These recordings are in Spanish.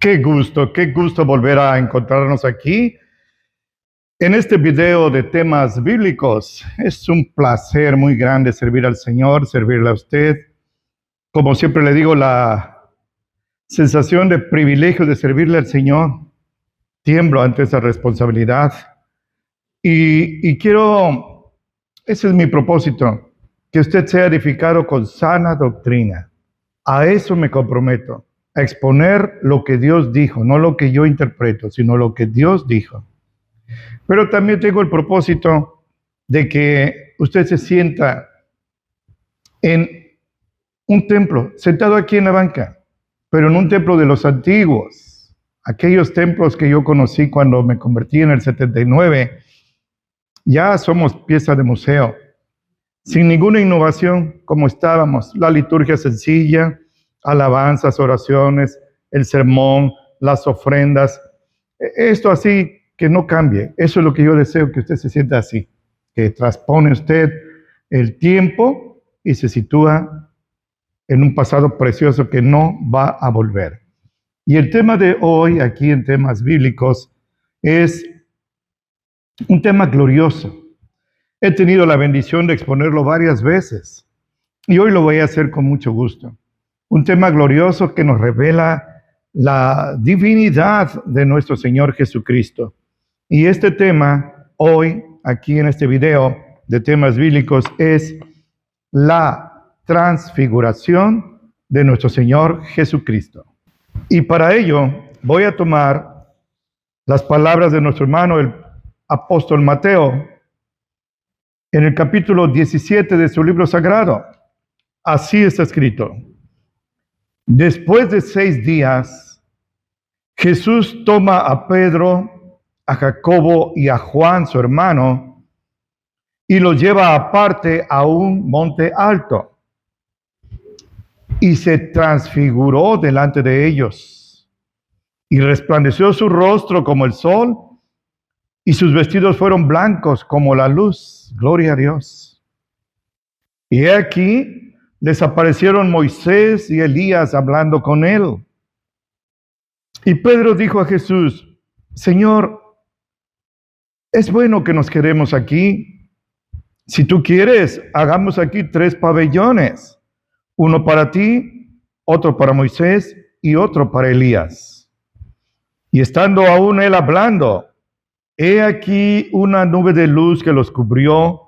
Qué gusto volver a encontrarnos aquí en este video de temas bíblicos. Es un placer muy grande servir al Señor, servirle a usted. Como siempre le digo, la sensación de privilegio de servirle al Señor, tiemblo ante esa responsabilidad. Y quiero, ese es mi propósito, que usted sea edificado con sana doctrina. A eso me comprometo, a exponer lo que Dios dijo, no lo que yo interpreto, sino lo que Dios dijo. Pero también tengo el propósito de que usted se sienta en un templo, sentado aquí en la banca, pero en un templo de los antiguos, aquellos templos que yo conocí cuando me convertí en el 79, ya somos pieza de museo, sin ninguna innovación como estábamos, la liturgia sencilla, alabanzas, oraciones, el sermón, las ofrendas, esto así que no cambie. Eso es lo que yo deseo, que usted se sienta así, que transpone usted el tiempo y se sitúa en un pasado precioso que no va a volver. Y el tema de hoy, aquí en temas bíblicos, es un tema glorioso. He tenido la bendición de exponerlo varias veces y hoy lo voy a hacer con mucho gusto. Un tema glorioso que nos revela la divinidad de nuestro Señor Jesucristo. Y este tema, hoy, aquí en este video de temas bíblicos, es la transfiguración de nuestro Señor Jesucristo. Y para ello voy a tomar las palabras de nuestro hermano, el apóstol Mateo, en el capítulo 17 de su libro sagrado. Así está escrito. Después de 6 días, Jesús toma a Pedro, a Jacobo y a Juan, su hermano, y los lleva aparte a un monte alto. Y se transfiguró delante de ellos. Y resplandeció su rostro como el sol, y sus vestidos fueron blancos como la luz. Gloria a Dios. Y he aquí, les aparecieron Moisés y Elías hablando con él. Y Pedro dijo a Jesús: Señor, es bueno que nos quedemos aquí. Si tú quieres, hagamos aquí 3 pabellones, uno para ti, otro para Moisés y otro para Elías. Y estando aún él hablando, he aquí una nube de luz que los cubrió,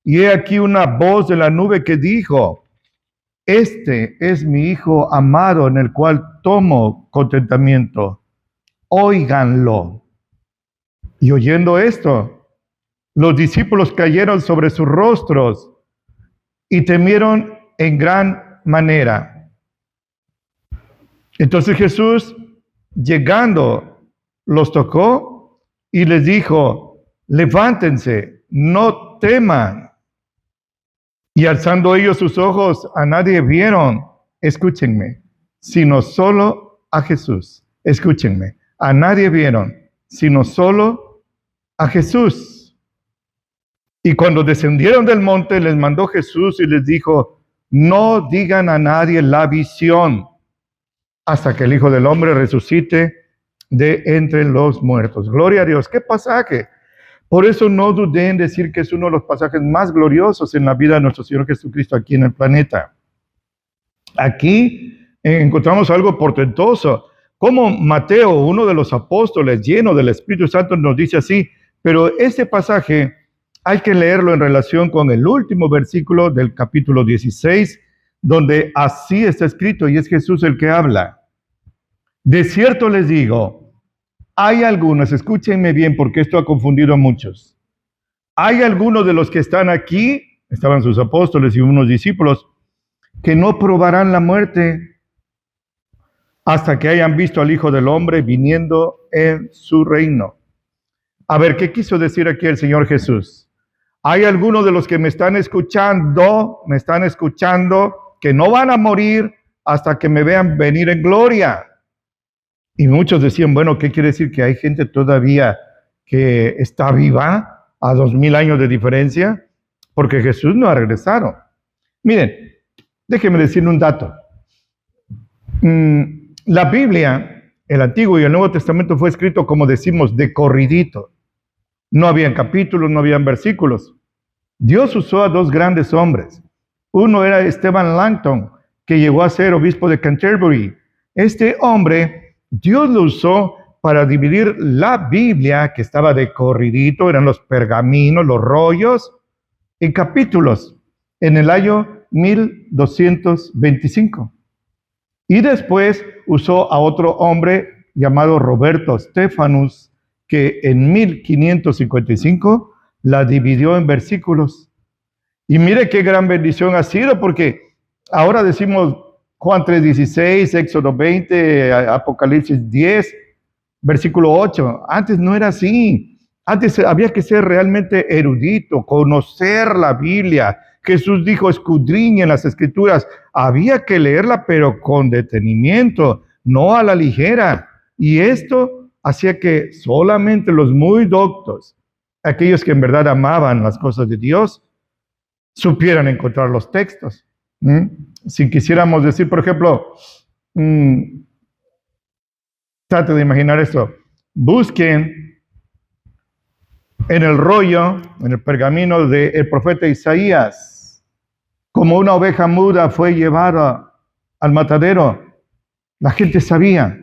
y he aquí una voz de la nube que dijo: Este es mi Hijo amado, en el cual tomo contentamiento. Óiganlo. Y oyendo esto, los discípulos cayeron sobre sus rostros y temieron en gran manera. Entonces Jesús, llegando, los tocó y les dijo: levántense, no teman. Y alzando ellos sus ojos, a nadie vieron, escúchenme, sino solo a Jesús. Escúchenme, a nadie vieron, sino solo a Jesús. Y cuando descendieron del monte, les mandó Jesús y les dijo: no digan a nadie la visión, hasta que el Hijo del Hombre resucite de entre los muertos. Gloria a Dios. ¿Qué pasaje? Por eso no dudé en decir que es uno de los pasajes más gloriosos en la vida de nuestro Señor Jesucristo aquí en el planeta. Aquí encontramos algo portentoso. Como Mateo, uno de los apóstoles lleno del Espíritu Santo, nos dice así, pero este pasaje hay que leerlo en relación con el último versículo del capítulo 16, donde así está escrito, y es Jesús el que habla. De cierto les digo, hay algunos, escúchenme bien porque esto ha confundido a muchos. Hay algunos de los que están aquí, estaban sus apóstoles y unos discípulos, que no probarán la muerte hasta que hayan visto al Hijo del Hombre viniendo en su reino. A ver, ¿qué quiso decir aquí el Señor Jesús? Hay algunos de los que me están escuchando, que no van a morir hasta que me vean venir en gloria. Y muchos decían, bueno, ¿qué quiere decir? ¿Que hay gente todavía que está viva a 2000 años de diferencia? Porque Jesús no ha regresado. Miren, déjenme decirle un dato. La Biblia El Antiguo y el Nuevo Testamento fue escrito, como decimos, de corridito. No habían capítulos, no habían versículos. Dios usó a dos grandes hombres. Uno era Stephen Langton, que llegó a ser obispo de Canterbury. Este hombre, Dios lo usó para dividir la Biblia, que estaba de corridito, eran los pergaminos, los rollos, en capítulos, en el año 1225. Y después usó a otro hombre llamado Roberto Stephanus, que en 1555 la dividió en versículos. Y mire qué gran bendición ha sido, porque ahora decimos Juan 3:16, Éxodo 20, Apocalipsis 10, versículo 8. Antes no era así. Antes había que ser realmente erudito, conocer la Biblia. Jesús dijo, escudriñen las Escrituras. Había que leerla, pero con detenimiento, no a la ligera. Y esto hacía que solamente los muy doctos, aquellos que en verdad amaban las cosas de Dios, supieran encontrar los textos. Si quisiéramos decir, por ejemplo, trate de imaginar esto. Busquen en el rollo, en el pergamino del profeta Isaías, como una oveja muda fue llevada al matadero. La gente sabía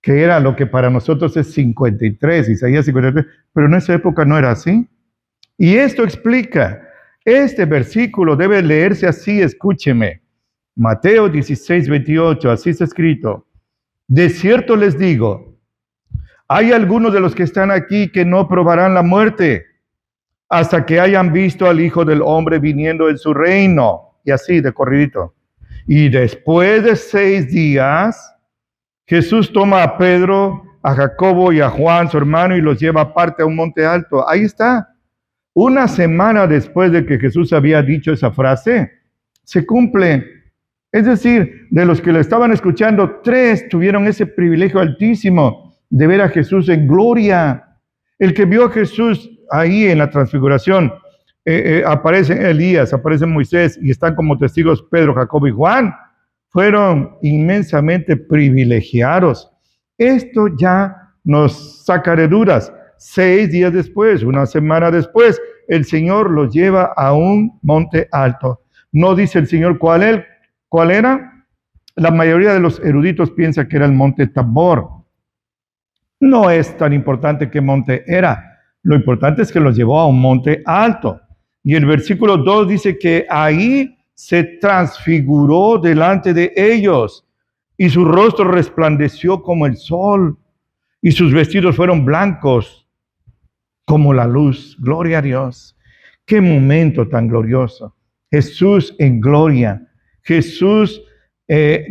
que era lo que para nosotros es 53, Isaías 53, pero en esa época no era así. Y esto explica, este versículo debe leerse así, escúcheme. Mateo 16:28, así está escrito. De cierto les digo, hay algunos de los que están aquí que no probarán la muerte hasta que hayan visto al Hijo del Hombre viniendo en su reino. Y así, de corridito. Y después de 6 días, Jesús toma a Pedro, a Jacobo y a Juan, su hermano, y los lleva aparte a un monte alto. Ahí está. Una semana después de que Jesús había dicho esa frase, se cumple. Es decir, de los que lo estaban escuchando, 3 tuvieron ese privilegio altísimo de ver a Jesús en gloria. El que vio a Jesús ahí en la transfiguración, aparece Elías, aparece Moisés y están como testigos Pedro, Jacobo y Juan, fueron inmensamente privilegiados. Esto ya nos saca de dudas. 6 días después, una semana después, el Señor los lleva a un monte alto. No dice el Señor cuál era. La mayoría de los eruditos piensa que era el monte Tabor. No es tan importante qué monte era. Lo importante es que los llevó a un monte alto. Y el versículo 2 dice que ahí se transfiguró delante de ellos y su rostro resplandeció como el sol y sus vestidos fueron blancos como la luz. Gloria a Dios. Qué momento tan glorioso. Jesús en gloria. Jesús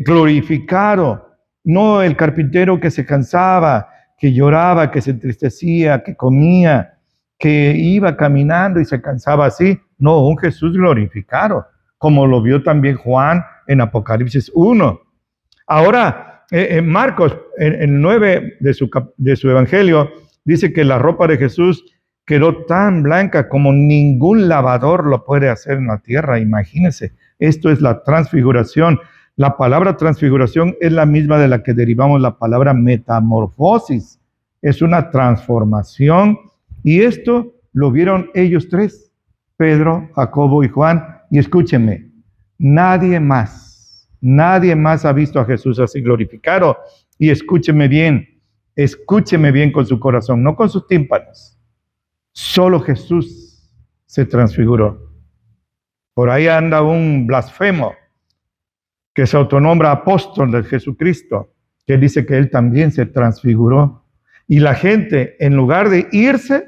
glorificado. No el carpintero que se cansaba, que lloraba, que se entristecía, que comía, que iba caminando y se cansaba así. No, un Jesús glorificado, como lo vio también Juan en Apocalipsis 1. Ahora, Marcos, en el 9 de su evangelio, dice que la ropa de Jesús quedó tan blanca como ningún lavador lo puede hacer en la tierra. Imagínense, esto es la transfiguración. La palabra transfiguración es la misma de la que derivamos la palabra metamorfosis. Es una transformación. Y esto lo vieron ellos 3, Pedro, Jacobo y Juan. Y escúchenme, nadie más ha visto a Jesús así glorificado. Y escúcheme bien con su corazón, no con sus tímpanos. Solo Jesús se transfiguró. Por ahí anda un blasfemo que se autonombra apóstol de Jesucristo, que dice que él también se transfiguró. Y la gente, en lugar de irse,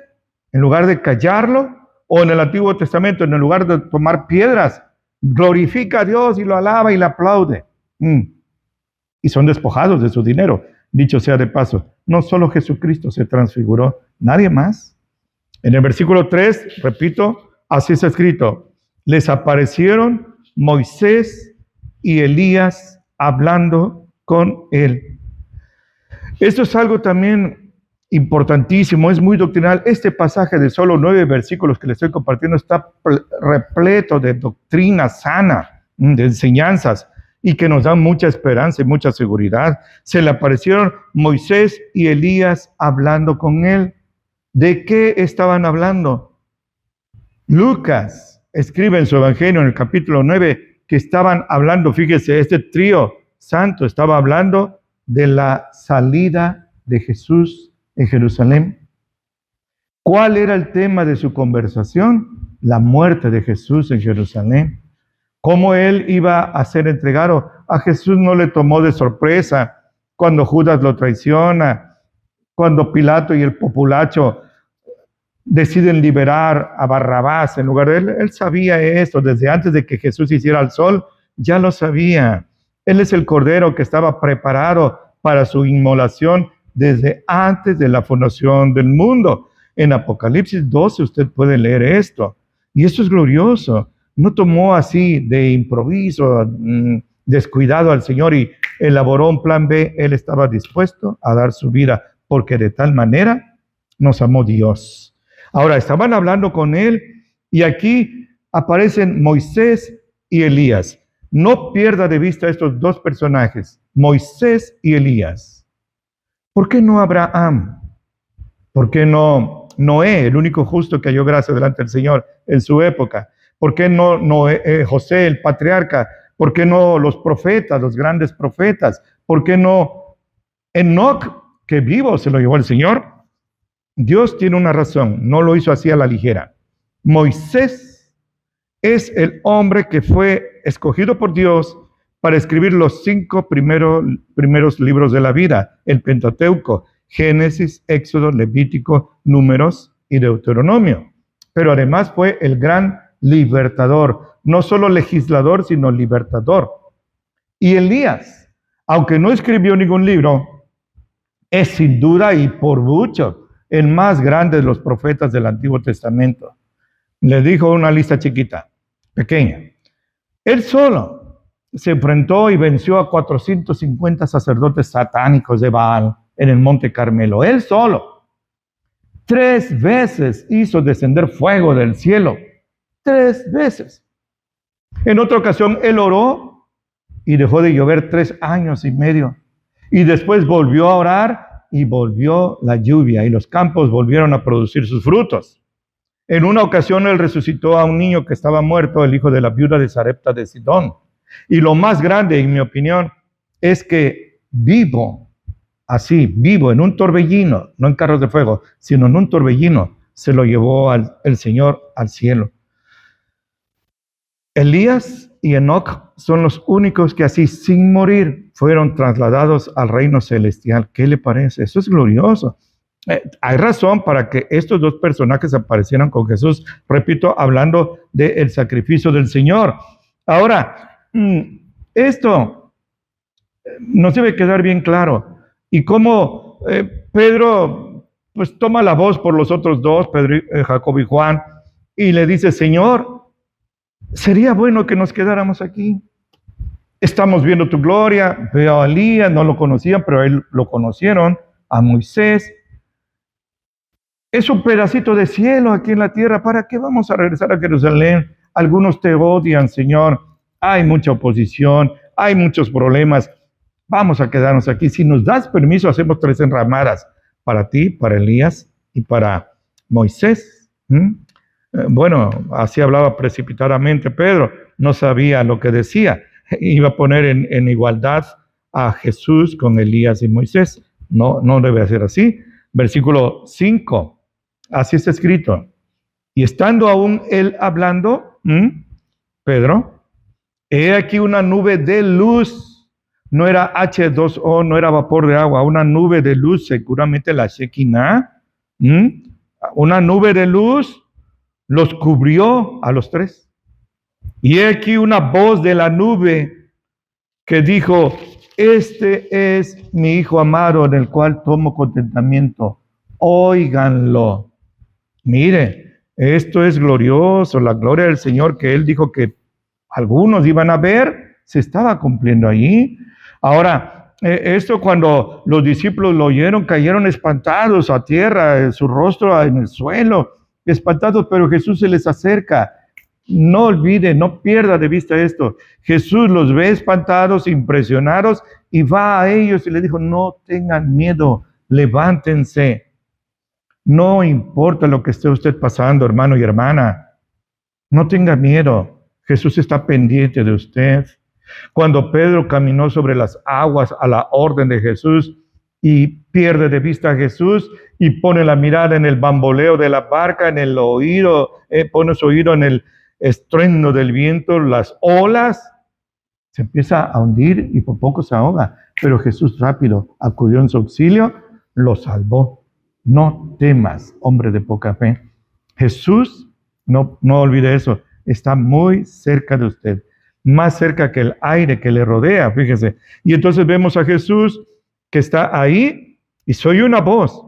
en lugar de callarlo, o en el Antiguo Testamento, en lugar de tomar piedras, glorifica a Dios y lo alaba y le aplaude. Y son despojados de su dinero. Dicho sea de paso, no solo Jesucristo se transfiguró, nadie más. En el versículo 3, repito, así está escrito, les aparecieron Moisés y Elías hablando con él. Esto es algo también importantísimo, es muy doctrinal. Este pasaje de solo 9 versículos que les estoy compartiendo está repleto de doctrina sana, de enseñanzas. y que nos dan mucha esperanza y mucha seguridad. Se le aparecieron Moisés y Elías hablando con él. ¿De qué estaban hablando? Lucas escribe en su Evangelio en el capítulo 9 que estaban hablando, fíjese, este trío santo estaba hablando de la salida de Jesús en Jerusalén. ¿Cuál era el tema de su conversación? La muerte de Jesús en Jerusalén. Cómo él iba a ser entregado. A Jesús no le tomó de sorpresa cuando Judas lo traiciona, cuando Pilato y el populacho deciden liberar a Barrabás en lugar de él. Él sabía esto desde antes de que Jesús hiciera el sol, ya lo sabía. Él es el Cordero que estaba preparado para su inmolación desde antes de la fundación del mundo. En Apocalipsis 12 usted puede leer esto. Y esto es glorioso. No tomó así de improviso, descuidado al Señor y elaboró un plan B. Él estaba dispuesto a dar su vida porque de tal manera nos amó Dios. Ahora, estaban hablando con él y aquí aparecen Moisés y Elías. No pierda de vista estos dos personajes, Moisés y Elías. ¿Por qué no Abraham? ¿Por qué no Noé, el único justo que halló gracia delante del Señor en su época? ¿Por qué no José, el patriarca? ¿Por qué no los profetas, los grandes profetas? ¿Por qué no Enoc, que vivo se lo llevó el Señor? Dios tiene una razón, no lo hizo así a la ligera. Moisés es el hombre que fue escogido por Dios para escribir los 5 primeros libros de la vida, el Pentateuco, Génesis, Éxodo, Levítico, Números y Deuteronomio. Pero además fue el gran libertador, no solo legislador, sino libertador. Y Elías, aunque no escribió ningún libro, es sin duda y por mucho el más grande de los profetas del Antiguo Testamento. Le dijo una lista chiquita, pequeña. Él solo se enfrentó y venció a 450 sacerdotes satánicos de Baal en el Monte Carmelo. Él solo. 3 veces hizo descender fuego del cielo. 3 veces. En otra ocasión, él oró y dejó de llover 3 años y medio. Y después volvió a orar y volvió la lluvia y los campos volvieron a producir sus frutos. En una ocasión él resucitó a un niño que estaba muerto, el hijo de la viuda de Sarepta de Sidón. Y lo más grande, en mi opinión, es que vivo en un torbellino, no en carros de fuego, sino en un torbellino, se lo llevó el Señor al cielo. Elías y Enoc son los únicos que así, sin morir, fueron trasladados al reino celestial. ¿Qué le parece? Eso es glorioso. Hay razón para que estos dos personajes aparecieran con Jesús, repito, hablando del sacrificio del Señor. Ahora, esto nos debe quedar bien claro. Y cómo Pedro pues toma la voz por los otros dos, Pedro, Jacobo y Juan, y le dice, Señor, sería bueno que nos quedáramos aquí. Estamos viendo tu gloria. Veo a Elías, no lo conocían, pero a él lo conocieron, a Moisés. Es un pedacito de cielo aquí en la tierra. ¿Para qué vamos a regresar a Jerusalén? Algunos te odian, Señor. Hay mucha oposición, hay muchos problemas. Vamos a quedarnos aquí. Si nos das permiso, hacemos 3 enramadas para ti, para Elías y para Moisés. Bueno, así hablaba precipitadamente Pedro. No sabía lo que decía. Iba a poner en igualdad a Jesús con Elías y Moisés. No debe ser así. Versículo 5. Así está escrito. Y estando aún él hablando, Pedro, he aquí una nube de luz. No era H2O, no era vapor de agua, una nube de luz, seguramente la Shekinah. Una nube de luz los cubrió a los 3. Y he aquí una voz de la nube que dijo, este es mi Hijo amado en el cual tomo contentamiento. Óiganlo. Mire, esto es glorioso, la gloria del Señor que Él dijo que algunos iban a ver, se estaba cumpliendo allí. Ahora, esto cuando los discípulos lo oyeron, cayeron espantados a tierra, su rostro en el suelo, espantados, pero Jesús se les acerca. No olvide, no pierda de vista esto. Jesús los ve espantados, impresionados, y va a ellos y les dijo, no tengan miedo, levántense. No importa lo que esté usted pasando, hermano y hermana. No tenga miedo. Jesús está pendiente de usted. Cuando Pedro caminó sobre las aguas a la orden de Jesús y pierde de vista a Jesús y pone la mirada en el bamboleo de la barca, en el oído, pone su oído en el estruendo del viento, las olas, se empieza a hundir y por poco se ahoga. Pero Jesús rápido acudió en su auxilio, lo salvó. No temas, hombre de poca fe. Jesús, no olvide eso, está muy cerca de usted, más cerca que el aire que le rodea, fíjese. Y entonces vemos a Jesús que está ahí y soy una voz.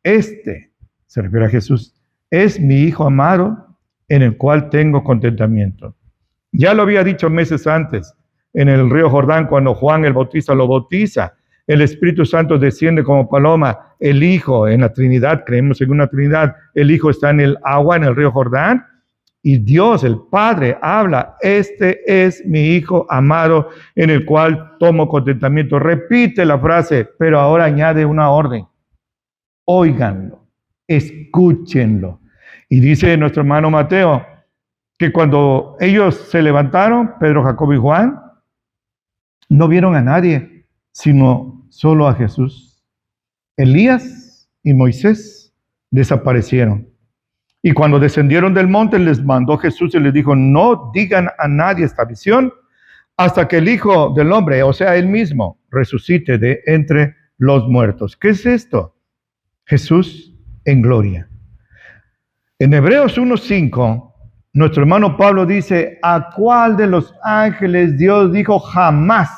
Se refiere a Jesús, es mi Hijo amado en el cual tengo contentamiento. Ya lo había dicho meses antes en el río Jordán cuando Juan el Bautista lo bautiza. El Espíritu Santo desciende como paloma, el Hijo en la Trinidad, creemos en una Trinidad, el Hijo está en el agua, en el río Jordán, y Dios, el Padre, habla, este es mi Hijo amado en el cual tomo contentamiento. Repite la frase, pero ahora añade una orden. Óiganlo, escúchenlo. Y dice nuestro hermano Mateo, que cuando ellos se levantaron, Pedro, Jacobo y Juan, no vieron a nadie, sino solo a Jesús. Elías y Moisés desaparecieron. Y cuando descendieron del monte, les mandó Jesús y les dijo, no digan a nadie esta visión hasta que el Hijo del Hombre, o sea, él mismo, resucite de entre los muertos. ¿Qué es esto? Jesús en gloria. En Hebreos 1:5, nuestro hermano Pablo dice, ¿a cuál de los ángeles Dios dijo jamás,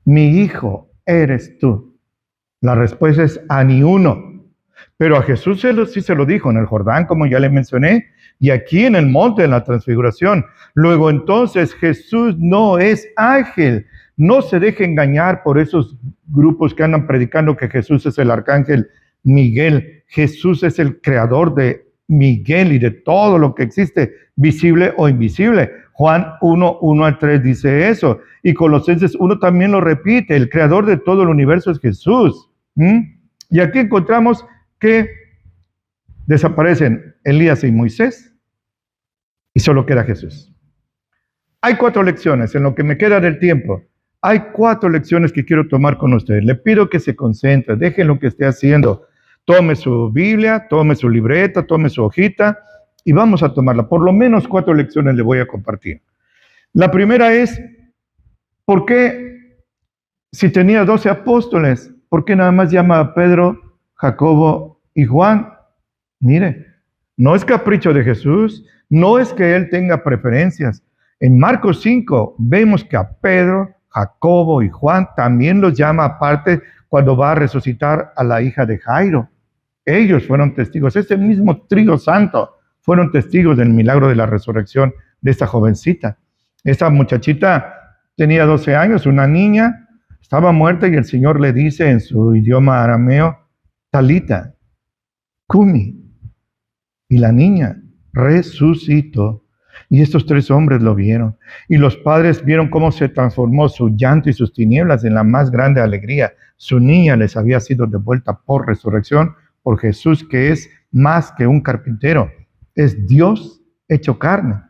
mi hijo eres tú? La respuesta es a ni uno. Pero a Jesús sí se lo dijo en el Jordán, como ya le mencioné, y aquí en el monte de la transfiguración. Luego entonces Jesús no es ángel. No se deje engañar por esos grupos que andan predicando que Jesús es el arcángel Miguel. Jesús es el creador de Miguel y de todo lo que existe, visible o invisible. Juan 1:1-3 dice eso. Y Colosenses 1 también lo repite. El creador de todo el universo es Jesús. Y aquí encontramos que desaparecen Elías y Moisés y solo queda Jesús. Hay 4 lecciones, en lo que me queda del tiempo. Hay 4 lecciones que quiero tomar con ustedes. Le pido que se concentre, deje lo que esté haciendo. Tome su Biblia, tome su libreta, tome su hojita y vamos a tomarla. Por lo menos 4 lecciones le voy a compartir. La primera es, ¿por qué si tenía 12 apóstoles, por qué nada más llama a Pedro, Jacobo y Juan? Mire, no es capricho de Jesús, no es que él tenga preferencias. En Marcos 5 vemos que a Pedro, Jacobo y Juan también los llama aparte cuando va a resucitar a la hija de Jairo. Ellos fueron testigos, ese mismo trío santo fueron testigos del milagro de la resurrección de esta jovencita. Esta muchachita tenía 12 años, una niña, estaba muerta y el Señor le dice en su idioma arameo, Talita, Kumi. Y la niña resucitó. Y estos 3 hombres lo vieron. Y los padres vieron cómo se transformó su llanto y sus tinieblas en la más grande alegría. Su niña les había sido devuelta por resurrección, por Jesús, que es más que un carpintero. Es Dios hecho carne.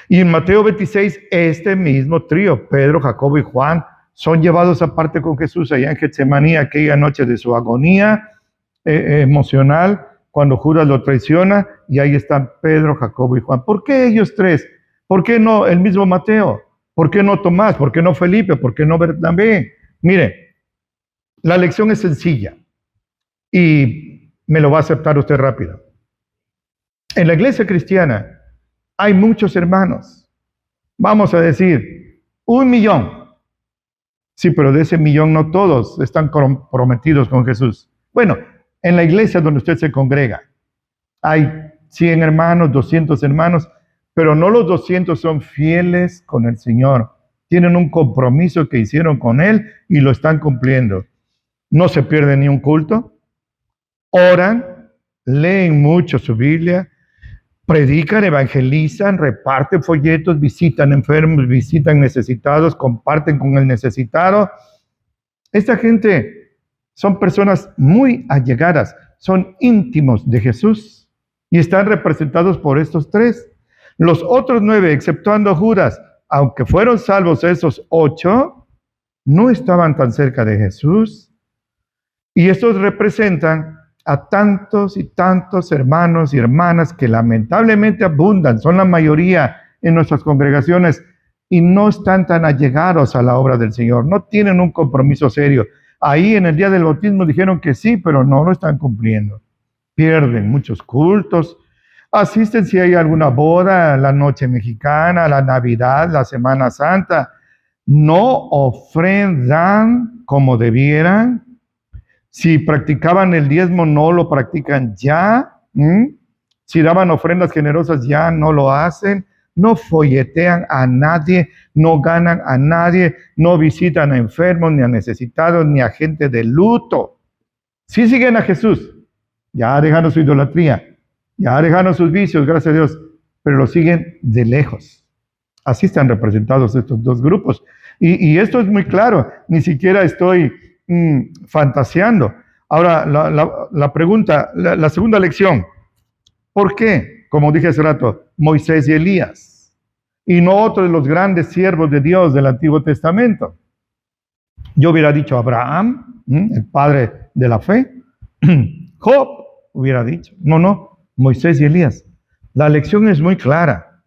Y en Mateo 26, este mismo trío, Pedro, Jacobo y Juan, son llevados aparte con Jesús allá en Getsemaní, aquella noche de su agonía emocional, cuando Judas lo traiciona, y ahí están Pedro, Jacobo y Juan. ¿Por qué ellos 3? ¿Por qué no el mismo Mateo? ¿Por qué no Tomás? ¿Por qué no Felipe? ¿Por qué no Bernabé? Mire, la lección es sencilla y me lo va a aceptar usted rápido. En la iglesia cristiana hay muchos hermanos. Vamos a decir, 1 millón. Sí, pero de ese millón no todos están comprometidos con Jesús. Bueno, en la iglesia donde usted se congrega, hay 100 hermanos, 200 hermanos, pero no los 200 son fieles con el Señor. Tienen un compromiso que hicieron con Él y lo están cumpliendo. No se pierden ni un culto, oran, leen mucho su Biblia, predican, evangelizan, reparten folletos, visitan enfermos, visitan necesitados, comparten con el necesitado. Esta gente son personas muy allegadas, son íntimos de Jesús y están representados por estos tres. Los otros 9, exceptuando Judas, aunque fueron salvos esos 8, no estaban tan cerca de Jesús. Y estos representan a tantos y tantos hermanos y hermanas que lamentablemente abundan, son la mayoría en nuestras congregaciones y no están tan allegados a la obra del Señor, no tienen un compromiso serio. Ahí en el día del bautismo dijeron que sí, pero no lo están cumpliendo. Pierden muchos cultos, asisten si hay alguna boda, la noche mexicana, la Navidad, la Semana Santa, no ofrendan como debieran. Si practicaban el diezmo, no lo practican ya. Si daban ofrendas generosas, ya no lo hacen. No folletean a nadie, no ganan a nadie, no visitan a enfermos, ni a necesitados, ni a gente de luto. Sí siguen a Jesús, ya dejaron su idolatría, ya dejaron sus vicios, gracias a Dios, pero lo siguen de lejos. Así están representados estos dos grupos. Y esto es muy claro, ni siquiera estoy fantaseando. Ahora, la pregunta, la segunda lección, ¿por qué? Como dije hace rato, Moisés y Elías, y no otro de los grandes siervos de Dios del Antiguo Testamento. Yo hubiera dicho Abraham, el padre de la fe, Job hubiera dicho, no, Moisés y Elías. La lección es muy clara.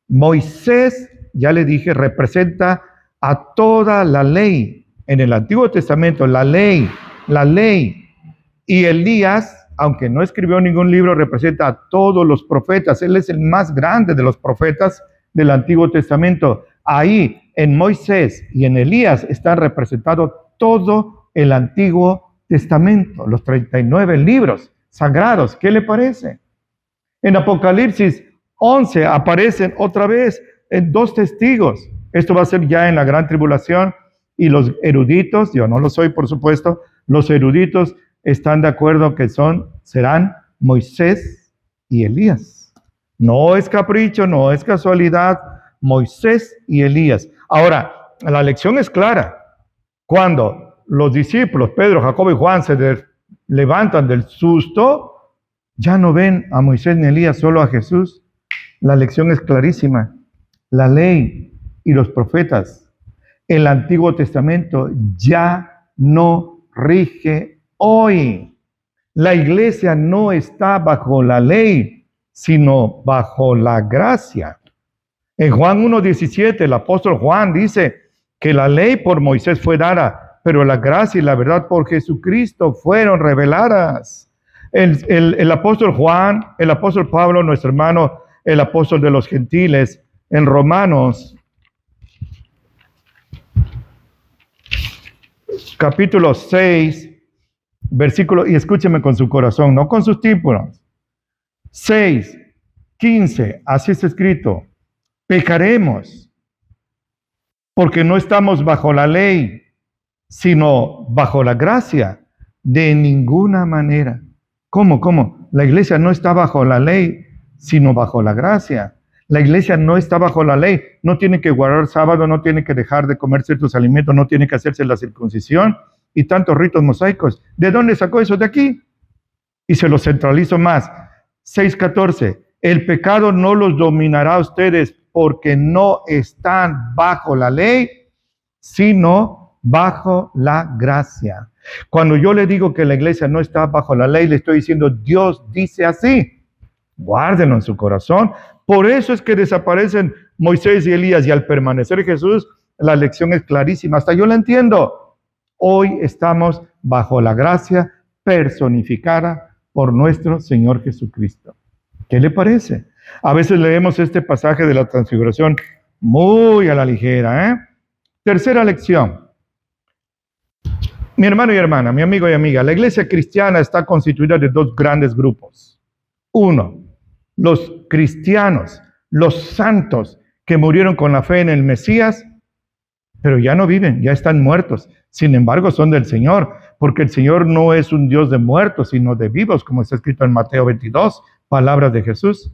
Moisés, ya le dije, representa a toda la ley. En el Antiguo Testamento, la ley. Y Elías, aunque no escribió ningún libro, representa a todos los profetas. Él es el más grande de los profetas del Antiguo Testamento. Ahí, en Moisés y en Elías, está representado todo el Antiguo Testamento, los 39 libros sagrados. ¿Qué le parece? En Apocalipsis 11 aparecen otra vez en 2 testigos. Esto va a ser ya en la gran tribulación. Y los eruditos, yo no lo soy por supuesto, los eruditos están de acuerdo que serán Moisés y Elías. No es capricho, no es casualidad, Moisés y Elías. Ahora, la lección es clara. Cuando los discípulos, Pedro, Jacobo y Juan, se levantan del susto, ya no ven a Moisés ni Elías, solo a Jesús. La lección es clarísima. La ley y los profetas, el Antiguo Testamento ya no rige hoy. La iglesia no está bajo la ley, sino bajo la gracia. En Juan 1:17, el apóstol Juan dice que la ley por Moisés fue dada, pero la gracia y la verdad por Jesucristo fueron reveladas. El apóstol Juan, el apóstol Pablo, nuestro hermano, el apóstol de los gentiles, en Romanos capítulo 6, versículo, y escúcheme con su corazón, no con sus tímpanos. 6:15, así está escrito: pecaremos porque no estamos bajo la ley, sino bajo la gracia. De ninguna manera. ¿Cómo? La iglesia no está bajo la ley, sino bajo la gracia. La iglesia no está bajo la ley, no tiene que guardar sábado, no tiene que dejar de comer ciertos alimentos, no tiene que hacerse la circuncisión y tantos ritos mosaicos. ¿De dónde sacó eso? De aquí. Y se lo centralizo más. 6:14, el pecado no los dominará a ustedes porque no están bajo la ley, sino bajo la gracia. Cuando yo le digo que la iglesia no está bajo la ley, le estoy diciendo, Dios dice así. Guárdenlo en su corazón. Por eso es que desaparecen Moisés y Elías, y al permanecer Jesús, la lección es clarísima. Hasta yo la entiendo. Hoy estamos bajo la gracia personificada por nuestro Señor Jesucristo. ¿Qué le parece? A veces leemos este pasaje de la transfiguración muy a la ligera, Tercera lección. Mi hermano y hermana, mi amigo y amiga, la iglesia cristiana está constituida de 2 grandes grupos. 1, los cristianos, los santos que murieron con la fe en el Mesías, pero ya no viven, ya están muertos. Sin embargo, son del Señor, porque el Señor no es un Dios de muertos, sino de vivos, como está escrito en Mateo 22, palabras de Jesús.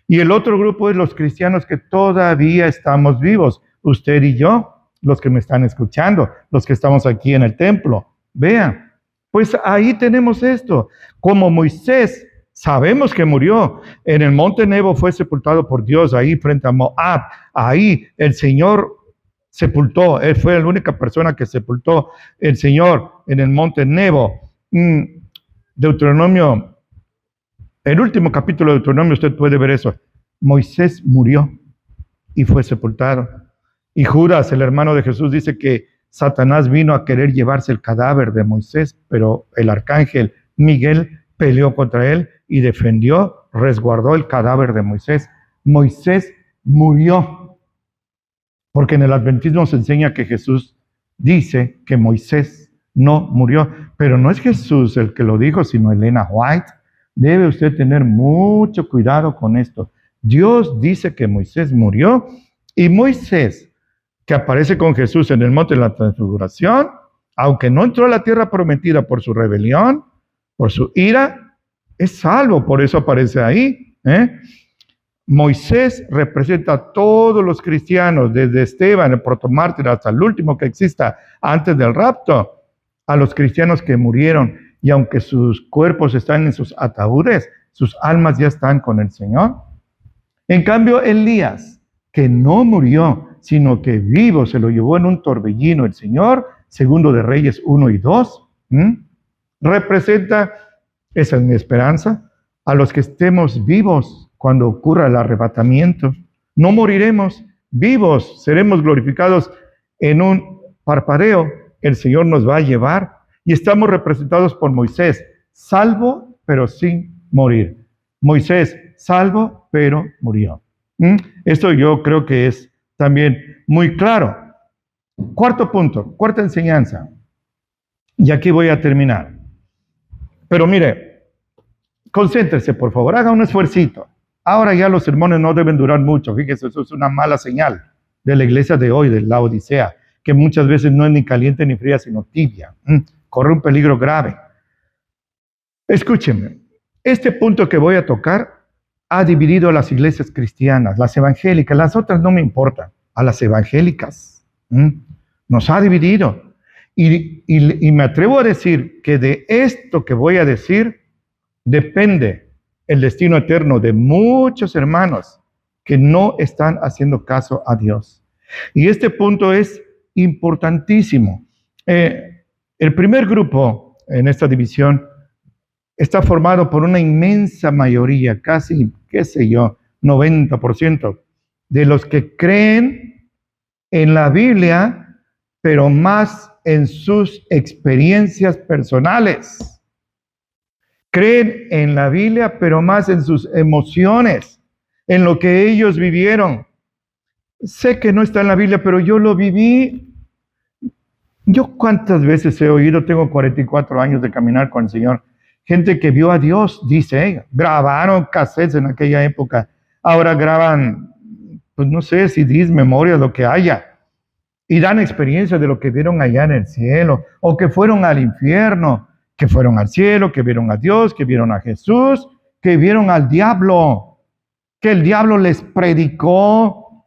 Y el otro grupo es los cristianos que todavía estamos vivos, usted y yo, los que me están escuchando, los que estamos aquí en el templo. Vean, pues ahí tenemos esto. Como Moisés, sabemos que murió. En el monte Nebo fue sepultado por Dios, ahí frente a Moab. Ahí el Señor sepultó. Él fue la única persona que sepultó el Señor en el monte Nebo. Deuteronomio, el último capítulo de Deuteronomio, usted puede ver eso. Moisés murió y fue sepultado. Y Judas, el hermano de Jesús, dice que Satanás vino a querer llevarse el cadáver de Moisés, pero el arcángel Miguel peleó contra él y defendió, resguardó el cadáver de Moisés. Moisés murió, porque en el adventismo se enseña que Jesús dice que Moisés no murió, pero no es Jesús el que lo dijo, sino Elena White. Debe usted tener mucho cuidado con esto. Dios dice que Moisés murió, y Moisés, que aparece con Jesús en el monte de la transfiguración, aunque no entró a la tierra prometida por su rebelión, por su ira, es salvo, por eso aparece ahí. Moisés representa a todos los cristianos, desde Esteban, el protomártir, hasta el último que exista antes del rapto, a los cristianos que murieron, y aunque sus cuerpos están en sus ataúdes, sus almas ya están con el Señor. En cambio, Elías, que no murió, sino que vivo se lo llevó en un torbellino el Señor, segundo de Reyes 1 y 2, representa, esa es mi esperanza, a los que estemos vivos cuando ocurra el arrebatamiento. No moriremos, vivos, seremos glorificados en un parpadeo. El Señor nos va a llevar y estamos representados por Moisés, salvo pero sin morir. Moisés, salvo pero murió. Esto yo creo que es también muy claro. Cuarto punto, cuarta enseñanza. Y aquí voy a terminar. Pero mire, concéntrese por favor, haga un esfuercito. Ahora ya los sermones no deben durar mucho. Fíjese, eso es una mala señal de la iglesia de hoy, de la Odisea, que muchas veces no es ni caliente ni fría, sino tibia. Corre un peligro grave. Escúchenme, este punto que voy a tocar ha dividido a las iglesias cristianas, las evangélicas, las otras no me importan, a las evangélicas. Nos ha dividido. Y me atrevo a decir que de esto que voy a decir depende el destino eterno de muchos hermanos que no están haciendo caso a Dios. Y este punto es importantísimo. El primer grupo en esta división está formado por una inmensa mayoría, casi, qué sé yo, 90% de los que creen en la Biblia, pero más en sus experiencias personales. Creen en la Biblia, pero más en sus emociones, en lo que ellos vivieron. Sé que no está en la Biblia, pero yo lo viví. Yo cuántas veces he oído, tengo 44 años de caminar con el Señor, gente que vio a Dios, dice ella, grabaron cassettes en aquella época, ahora graban, pues no sé, CDs, memorias, lo que haya, y dan experiencia de lo que vieron allá en el cielo, o que fueron al infierno, que fueron al cielo, que vieron a Dios, que vieron a Jesús, que vieron al diablo, que el diablo les predicó.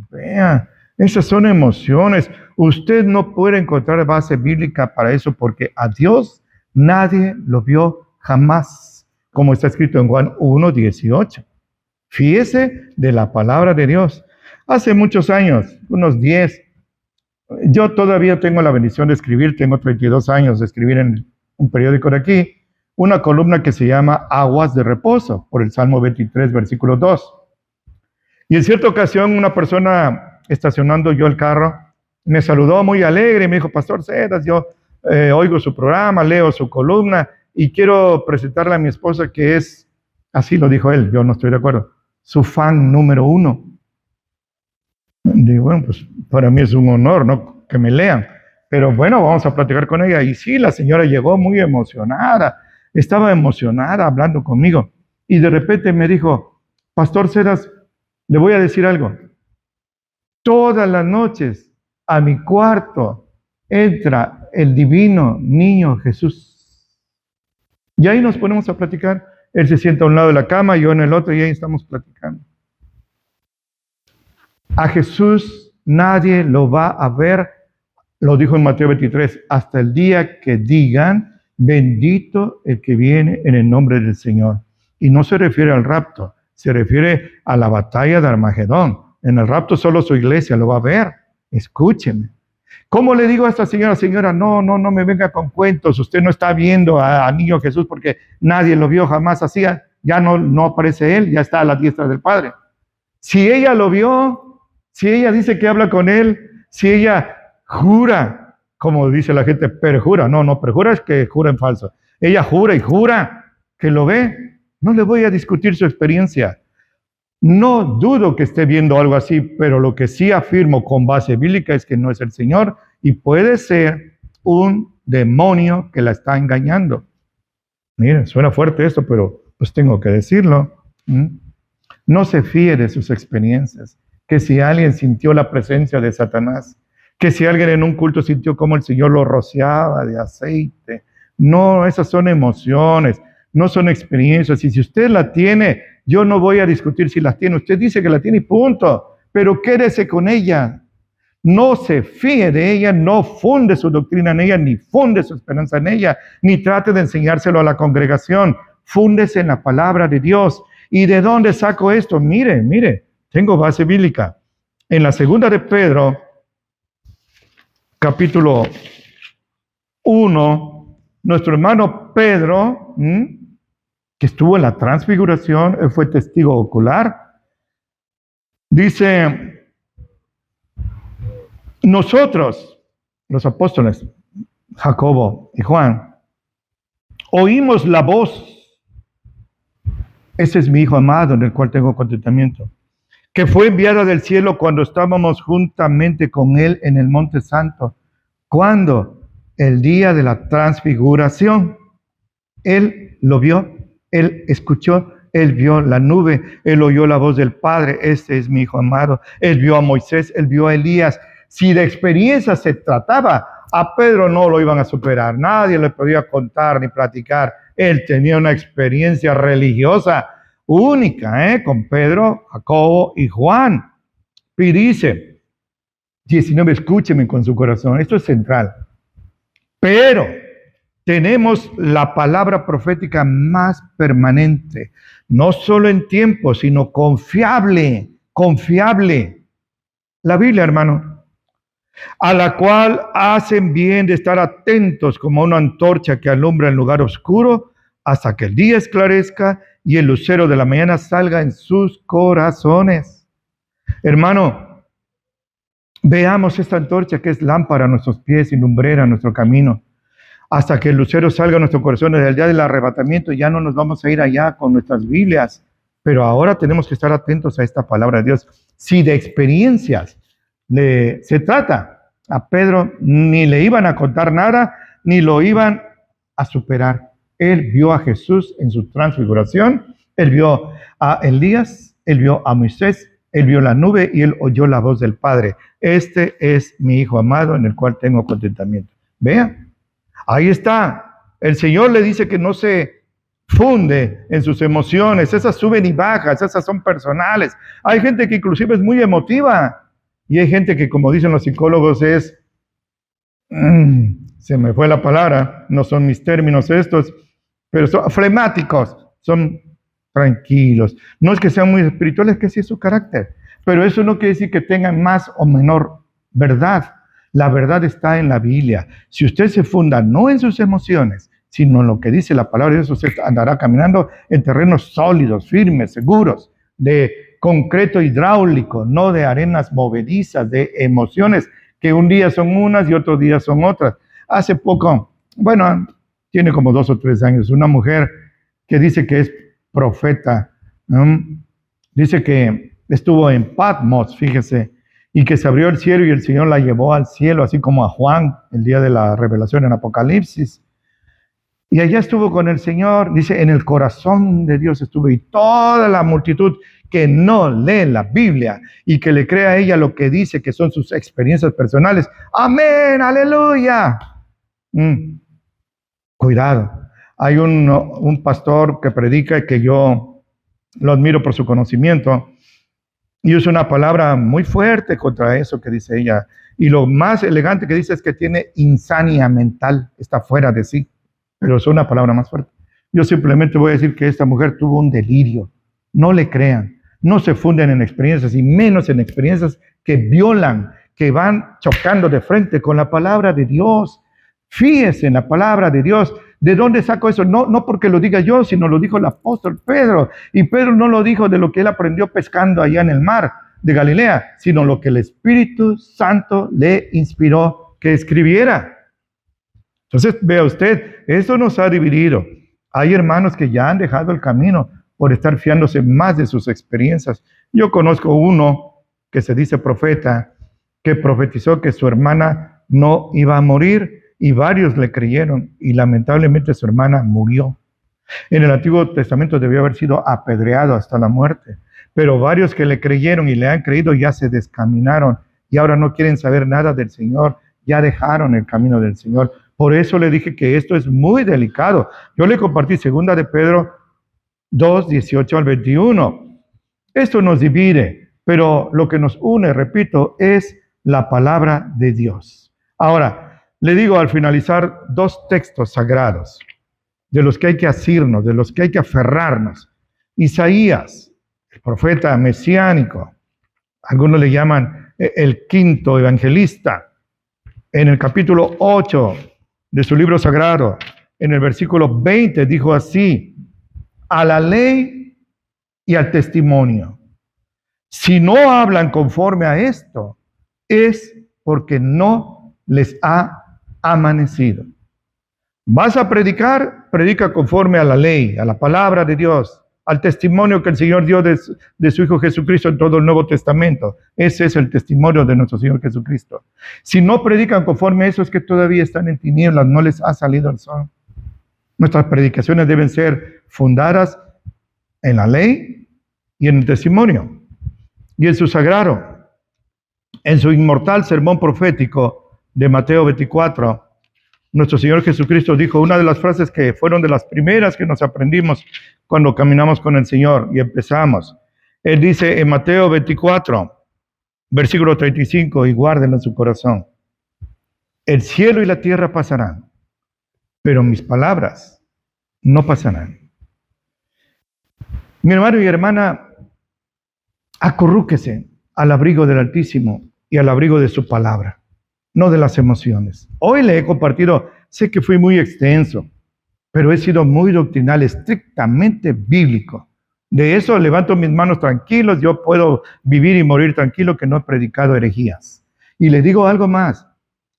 Vean, esas son emociones. Usted no puede encontrar base bíblica para eso, porque a Dios nadie lo vio jamás, como está escrito en Juan 1:18. Fíjese de la palabra de Dios. Hace muchos años, unos 10, yo todavía tengo la bendición de escribir, tengo 32 años de escribir en un periódico de aquí, una columna que se llama Aguas de Reposo, por el Salmo 23, versículo 2. Y en cierta ocasión, una persona estacionando yo el carro, me saludó muy alegre y me dijo, Pastor Cedas, yo oigo su programa, leo su columna y quiero presentarle a mi esposa que es, así lo dijo él, yo no estoy de acuerdo, su fan número 1. Digo, bueno, pues para mí es un honor, ¿no?, que me lean. Pero bueno, vamos a platicar con ella. Y sí, la señora llegó muy emocionada, estaba emocionada hablando conmigo. Y de repente me dijo, Pastor Cedas, le voy a decir algo. Todas las noches a mi cuarto entra el divino niño Jesús. Y ahí nos ponemos a platicar. Él se sienta a un lado de la cama, yo en el otro, y ahí estamos platicando. A Jesús nadie lo va a ver, lo dijo en Mateo 23, hasta el día que digan, bendito el que viene en el nombre del Señor. Y no se refiere al rapto, se refiere a la batalla de Armagedón. En el rapto solo su iglesia lo va a ver. Escúcheme. ¿Cómo le digo a esta señora? Señora, no me venga con cuentos. Usted no está viendo a Niño Jesús porque nadie lo vio jamás así. Ya no aparece él, ya está a la diestra del Padre. Si ella lo vio, si ella dice que habla con él, si ella jura, como dice la gente, perjura. No, perjura es que jura en falso. Ella jura y jura que lo ve. No le voy a discutir su experiencia. No dudo que esté viendo algo así, pero lo que sí afirmo con base bíblica es que no es el Señor y puede ser un demonio que la está engañando. Miren, suena fuerte esto, pero pues tengo que decirlo. No se fíe de sus experiencias. Que si alguien sintió la presencia de Satanás, que si alguien en un culto sintió como el Señor lo rociaba de aceite. No, esas son emociones, no son experiencias. Y si usted la tiene, yo no voy a discutir si las tiene. Usted dice que la tiene y punto. Pero quédese con ella. No se fíe de ella, no funde su doctrina en ella, ni funde su esperanza en ella, ni trate de enseñárselo a la congregación. Fúndese en la palabra de Dios. ¿Y de dónde saco esto? Mire, tengo base bíblica. En la segunda de Pedro, capítulo 1, nuestro hermano Pedro, que estuvo en la transfiguración, él fue testigo ocular, dice, nosotros, los apóstoles, Jacobo y Juan, oímos la voz. Ese es mi Hijo amado en el cual tengo contentamiento, que fue enviada del cielo cuando estábamos juntamente con Él en el Monte Santo. ¿Cuándo? El día de la transfiguración. Él lo vio, Él escuchó, Él vio la nube, Él oyó la voz del Padre. Este es mi Hijo amado. Él vio a Moisés, Él vio a Elías. Si de experiencia se trataba, a Pedro no lo iban a superar. Nadie le podía contar ni platicar. Él tenía una experiencia religiosa única, con Pedro, Jacobo y Juan. Y dice, 19, escúcheme con su corazón, esto es central. Pero tenemos la palabra profética más permanente, no solo en tiempo, sino confiable. La Biblia, hermano, a la cual hacen bien de estar atentos como una antorcha que alumbra en lugar oscuro hasta que el día esclarezca y el lucero de la mañana salga en sus corazones. Hermano, veamos esta antorcha que es lámpara a nuestros pies y lumbrera a nuestro camino. Hasta que el lucero salga a nuestro corazón desde el día del arrebatamiento, ya no nos vamos a ir allá con nuestras Biblias, pero ahora tenemos que estar atentos a esta palabra de Dios. Si de experiencias se trata, a Pedro ni le iban a contar nada, ni lo iban a superar. Él vio a Jesús en su transfiguración, él vio a Elías, él vio a Moisés, él vio la nube y él oyó la voz del Padre. Este es mi Hijo amado en el cual tengo contentamiento. Vean, ahí está. El Señor le dice que no se funde en sus emociones. Esas suben y bajas, esas son personales. Hay gente que inclusive es muy emotiva. Y hay gente que, como dicen los psicólogos, se me fue la palabra, no son mis términos estos, pero son flemáticos, son tranquilos. No es que sean muy espirituales, es que sí es su carácter. Pero eso no quiere decir que tengan más o menor verdad. La verdad está en la Biblia. Si usted se funda no en sus emociones, sino en lo que dice la palabra de Dios, usted andará caminando en terrenos sólidos, firmes, seguros, de concreto hidráulico, no de arenas movedizas, de emociones que un día son unas y otro día son otras. Hace poco, bueno, tiene como 2 o 3 años, una mujer que dice que es profeta, dice que estuvo en Patmos, fíjese, y que se abrió el cielo y el Señor la llevó al cielo, así como a Juan el día de la revelación en Apocalipsis. Y allá estuvo con el Señor, dice, en el corazón de Dios estuvo, y toda la multitud que no lee la Biblia y que le crea a ella lo que dice que son sus experiencias personales. Amén, aleluya. Cuidado. Hay un pastor que predica y que yo lo admiro por su conocimiento y usa una palabra muy fuerte contra eso que dice ella. Y lo más elegante que dice es que tiene insania mental, está fuera de sí, pero es una palabra más fuerte. Yo simplemente voy a decir que esta mujer tuvo un delirio. No le crean, no se funden en experiencias y menos en experiencias que violan, que van chocando de frente con la palabra de Dios. Fíjese en la palabra de Dios. ¿De dónde saco eso? No porque lo diga yo, sino lo dijo el apóstol Pedro. Y Pedro no lo dijo de lo que él aprendió pescando allá en el mar de Galilea, sino lo que el Espíritu Santo le inspiró que escribiera. Entonces, vea usted, eso nos ha dividido. Hay hermanos que ya han dejado el camino por estar fiándose más de sus experiencias. Yo conozco uno que se dice profeta, que profetizó que su hermana no iba a morir y varios le creyeron y lamentablemente su hermana murió. En el Antiguo Testamento debió haber sido apedreado hasta la muerte, pero varios que le creyeron y le han creído ya se descaminaron y ahora no quieren saber nada del Señor, ya dejaron el camino del Señor. Por eso le dije que esto es muy delicado. Yo le compartí 2 de Pedro 2, 18 al 21. Esto nos divide, pero lo que nos une, repito, es la palabra de Dios. Ahora, le digo al finalizar 2 textos sagrados de los que hay que asirnos, de los que hay que aferrarnos. Isaías, el profeta mesiánico, algunos le llaman el quinto evangelista, en el capítulo 8 de su libro sagrado, en el versículo 20, dijo así: a la ley y al testimonio. Si no hablan conforme a esto, es porque no les ha amanecido. Vas a predicar, predica conforme a la ley, a la palabra de Dios, al testimonio que el Señor dio de su Hijo Jesucristo en todo el Nuevo Testamento. Ese es el testimonio de nuestro Señor Jesucristo. Si no predican conforme a eso, es que todavía están en tinieblas, no les ha salido el sol. Nuestras predicaciones deben ser fundadas en la ley y en el testimonio y en su sagrado. En su inmortal sermón profético de Mateo 24, nuestro Señor Jesucristo dijo una de las frases que fueron de las primeras que nos aprendimos cuando caminamos con el Señor y empezamos. Él dice en Mateo 24, versículo 35, y guárdenlo en su corazón: el cielo y la tierra pasarán, pero mis palabras no pasarán. Mi hermano y hermana, acurrúquese al abrigo del Altísimo y al abrigo de su palabra, no de las emociones. Hoy le he compartido, sé que fui muy extenso, pero he sido muy doctrinal, estrictamente bíblico. De eso levanto mis manos tranquilos, yo puedo vivir y morir tranquilo que no he predicado herejías. Y le digo algo más,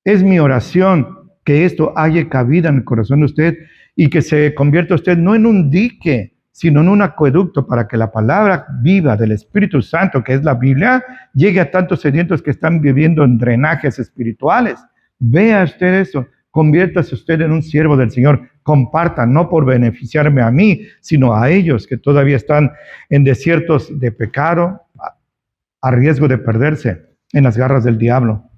es mi oración que esto haya cabida en el corazón de usted y que se convierta usted no en un dique, sino en un acueducto para que la palabra viva del Espíritu Santo, que es la Biblia, llegue a tantos sedientos que están viviendo en drenajes espirituales. Vea usted eso, conviértase usted en un siervo del Señor, comparta, no por beneficiarme a mí, sino a ellos que todavía están en desiertos de pecado, a riesgo de perderse en las garras del diablo.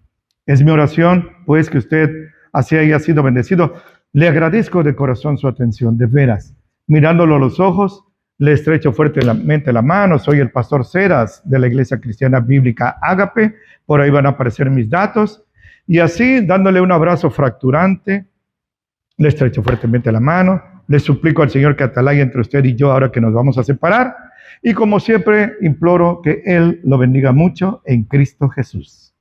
Es mi oración, pues, que usted así haya sido bendecido. Le agradezco de corazón su atención, de veras. Mirándolo a los ojos, le estrecho fuertemente la mano. Soy el pastor Ceras de la Iglesia Cristiana Bíblica Ágape. Por ahí van a aparecer mis datos. Y así, dándole un abrazo fracturante, le estrecho fuertemente la mano. Le suplico al Señor que atalaya entre usted y yo ahora que nos vamos a separar. Y como siempre, imploro que Él lo bendiga mucho en Cristo Jesús.